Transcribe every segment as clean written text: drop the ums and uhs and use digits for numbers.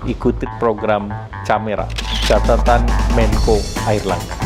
ikuti program Camera, catatan Menko Airlangga.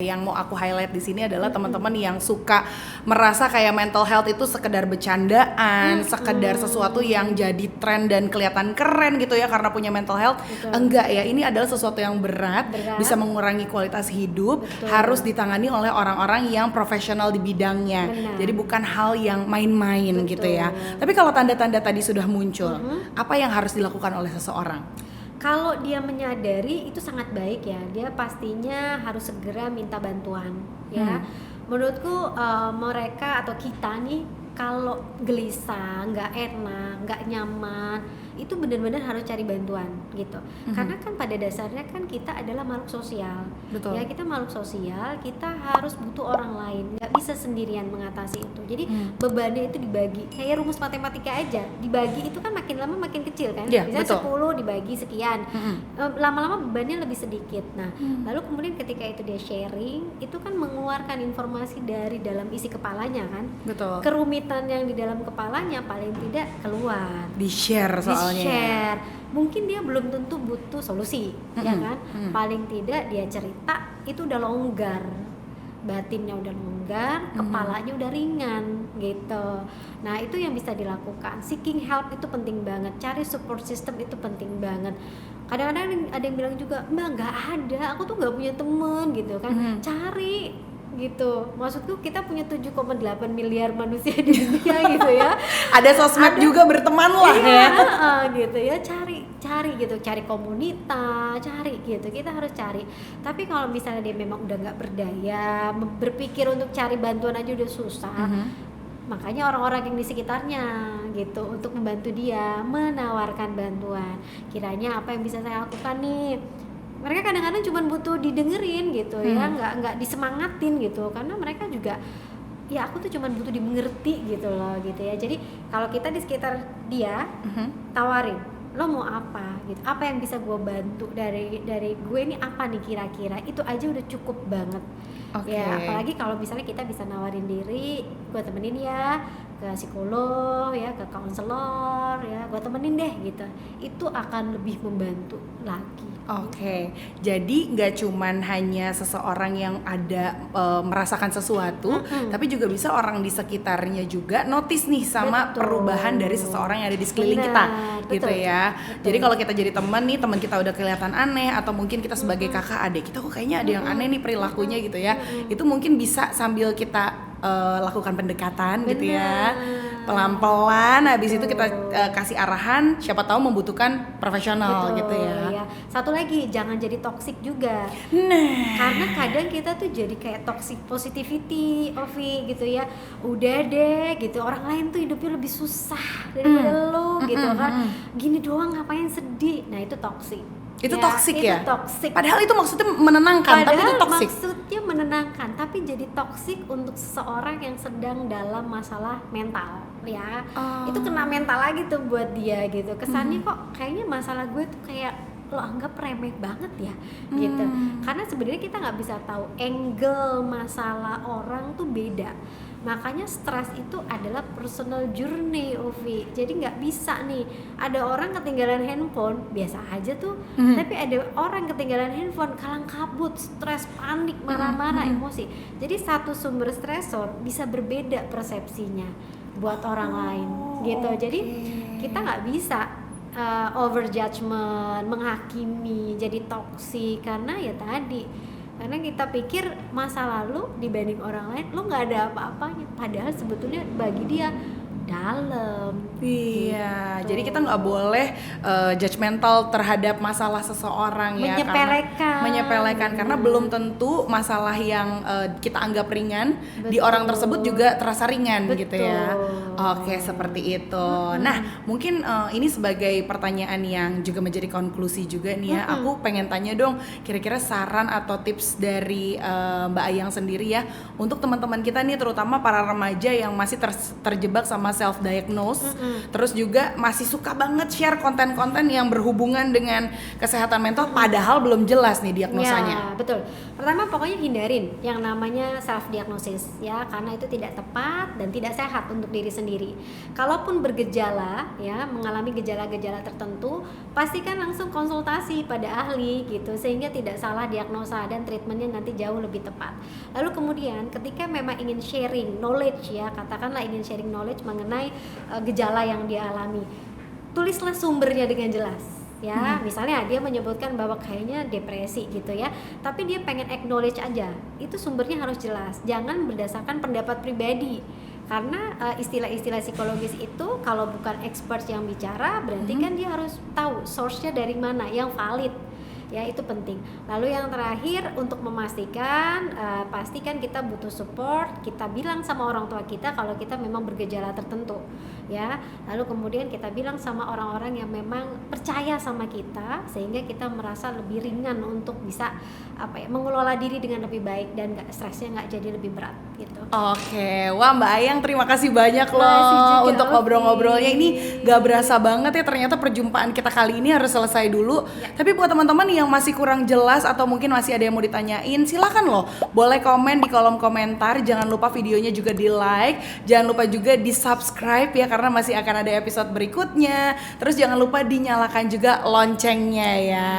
Yang mau aku highlight di sini adalah teman-teman yang suka merasa kayak mental health itu sekedar bercandaan, sekedar sesuatu yang jadi tren dan kelihatan keren gitu ya karena punya mental health. Betul. Enggak ya, ini adalah sesuatu yang berat, bisa mengurangi kualitas hidup, harus ditangani oleh orang-orang yang profesional di bidangnya. Benar. Jadi bukan hal yang main-main gitu ya. Tapi kalau tanda-tanda tadi sudah muncul, apa yang harus dilakukan oleh seseorang? Kalau dia menyadari itu sangat baik ya, dia pastinya harus segera minta bantuan ya. Menurutku mereka atau kita nih kalau gelisah, nggak enak, nggak nyaman, itu benar-benar harus cari bantuan gitu. Karena kan pada dasarnya kan kita adalah makhluk sosial. Betul. Ya, kita makhluk sosial, kita harus butuh orang lain, nggak bisa sendirian mengatasi itu. Jadi bebannya itu dibagi, kayak rumus matematika aja, dibagi itu kan makin lama makin kecil kan. Ya, Misalnya betul. 10 dibagi sekian, lama-lama bebannya lebih sedikit. Nah, lalu kemudian ketika itu dia sharing, itu kan mengeluarkan informasi dari dalam isi kepalanya kan. Betul. Kerumitan yang di dalam kepalanya paling tidak keluar, Di-share soalnya. di-share. Mungkin dia belum tentu butuh solusi, ya kan? Paling tidak dia cerita itu udah longgar, batinnya udah longgar, kepalanya udah ringan gitu. Nah, itu yang bisa dilakukan. Seeking help itu penting banget, cari support system itu penting banget. Kadang-kadang ada yang bilang juga, "Mbak, nggak ada, aku tuh nggak punya temen," gitu kan. Cari gitu. Maksudku kita punya 7,8 miliar manusia di dunia gitu ya. Ada sosmed juga berteman lah ya. Gitu ya, cari gitu, cari komunitas, cari gitu, kita harus cari. Tapi kalau misalnya dia memang udah nggak berdaya, berpikir untuk cari bantuan aja udah susah, makanya orang-orang yang di sekitarnya gitu untuk membantu dia, menawarkan bantuan. Kiranya apa yang bisa saya lakukan nih? Mereka kadang-kadang cuma butuh didengerin gitu ya, nggak disemangatin gitu, karena mereka juga ya aku tuh cuma butuh dimengerti gitu loh gitu ya. Jadi kalau kita di sekitar dia, tawarin, lo mau apa gitu, apa yang bisa gue bantu dari gue ini apa nih kira-kira, itu aja udah cukup banget. Oke. Ya apalagi kalau misalnya kita bisa nawarin diri, gue temenin ya ke psikolog ya, ke konselor ya, gue temenin deh gitu, itu akan lebih membantu lagi. Oke, jadi nggak cuman hanya seseorang yang ada merasakan sesuatu, tapi juga bisa orang di sekitarnya juga notice nih sama Betul. perubahan dari seseorang yang ada di sekeliling Benar, kita, gitu betul. ya. Betul. Jadi kalau kita jadi teman nih, teman kita udah kelihatan aneh, atau mungkin kita sebagai kakak adik kita kok kayaknya ada yang aneh nih perilakunya gitu ya. Itu mungkin bisa sambil kita lakukan pendekatan gitu ya, pelan-pelan. Habis itu kita kasih arahan, siapa tahu membutuhkan profesional gitu ya. Satu lagi, jangan jadi toxic juga. Karena kadang kita tuh jadi kayak toxic positivity, Ovi gitu ya. Udah deh gitu, orang lain tuh hidupnya lebih susah daripada lo gitu kan. Gini doang ngapain sedih. Nah, itu toxic. Itu toxic ya? Itu toxic. Padahal itu maksudnya menenangkan, tapi itu toxic. Maksudnya menenangkan, tapi jadi toxic untuk seseorang yang sedang dalam masalah mental ya. Itu kena mental lagi tuh buat dia gitu. Kesannya kok kayaknya masalah gue tuh kayak lo anggap remeh banget ya gitu. Karena sebenarnya kita nggak bisa tahu angle masalah orang tuh beda. Makanya stres itu adalah personal journey, Ovi. Jadi nggak bisa nih ada orang ketinggalan handphone biasa aja tuh, tapi ada orang ketinggalan handphone kalang kabut, stres, panik, marah-marah, emosi. Jadi satu sumber stresor bisa berbeda persepsinya buat orang lain gitu. Jadi kita nggak bisa over judgment, menghakimi, jadi toksik karena ya tadi. Karena kita pikir masa lalu dibanding orang lain lo nggak ada apa-apanya, padahal sebetulnya bagi dia dalam. Iya, gitu. jadi kita nggak boleh judgmental terhadap masalah seseorang ya, menyepelekan karena belum tentu masalah yang kita anggap ringan di orang tersebut juga terasa ringan gitu ya. Oke, seperti itu. Nah, mungkin ini sebagai pertanyaan yang juga menjadi konklusi juga nih ya. Aku pengen tanya dong, kira-kira saran atau tips dari Mbak Ayang sendiri ya untuk teman-teman kita nih, terutama para remaja yang masih terjebak sama self diagnose, terus juga masih suka banget share konten-konten yang berhubungan dengan kesehatan mental, padahal belum jelas nih diagnosanya. Ya, betul. Pertama pokoknya hindarin yang namanya self diagnosis ya, karena itu tidak tepat dan tidak sehat untuk diri sendiri. Kalaupun bergejala ya, mengalami gejala-gejala tertentu, pastikan langsung konsultasi pada ahli gitu, sehingga tidak salah diagnosa dan treatmentnya nanti jauh lebih tepat. Lalu kemudian ketika memang ingin sharing knowledge ya, katakanlah ingin sharing knowledge mengenai gejala yang dia alami, tulislah sumbernya dengan jelas. Ya, misalnya dia menyebutkan bahwa kayaknya depresi gitu ya, tapi dia pengen acknowledge aja, itu sumbernya harus jelas, jangan berdasarkan pendapat pribadi, karena istilah-istilah psikologis itu kalau bukan expert yang bicara, berarti kan dia harus tahu source-nya dari mana yang valid. Ya, itu penting. Lalu yang terakhir, untuk memastikan pastikan kita butuh support, kita bilang sama orang tua kita kalau kita memang bergejala tertentu ya. Lalu kemudian kita bilang sama orang-orang yang memang percaya sama kita, sehingga kita merasa lebih ringan untuk bisa mengelola diri dengan lebih baik dan stresnya nggak jadi lebih berat gitu. Oke, wah Mbak Ayang terima kasih banyak Terima kasih loh juga, untuk Ovi. ngobrol-ngobrolnya. Ini gak berasa banget ya, ternyata perjumpaan kita kali ini harus selesai dulu. Tapi buat teman-teman yang masih kurang jelas atau mungkin masih ada yang mau ditanyain, silakan loh, boleh komen di kolom komentar. Jangan lupa videonya juga di like, jangan lupa juga di subscribe ya, karena masih akan ada episode berikutnya. Terus jangan lupa dinyalakan juga loncengnya ya,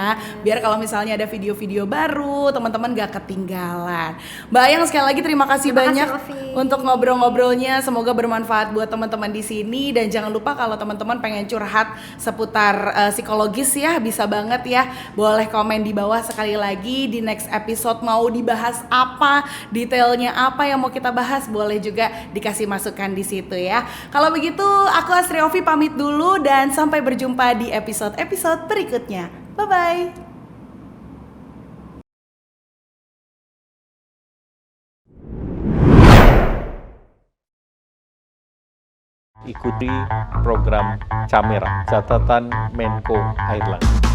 biar kalau misalnya ada video-video baru teman-teman gak ketinggalan. Mbak Ayang sekali lagi terima kasih banyak Ovi. untuk ngobrol-ngobrolnya. Semoga bermanfaat buat teman-teman di sini, dan jangan lupa kalau teman-teman pengen curhat seputar psikologis ya, bisa banget ya, boleh komen di bawah. Sekali lagi, di next episode mau dibahas apa, detailnya apa yang mau kita bahas, boleh juga dikasih masukan di situ ya. Kalau begitu aku Astri Ovi pamit dulu, dan sampai berjumpa di episode-episode berikutnya. Bye bye. Ikuti program Camera, catatan Menko Airlangga.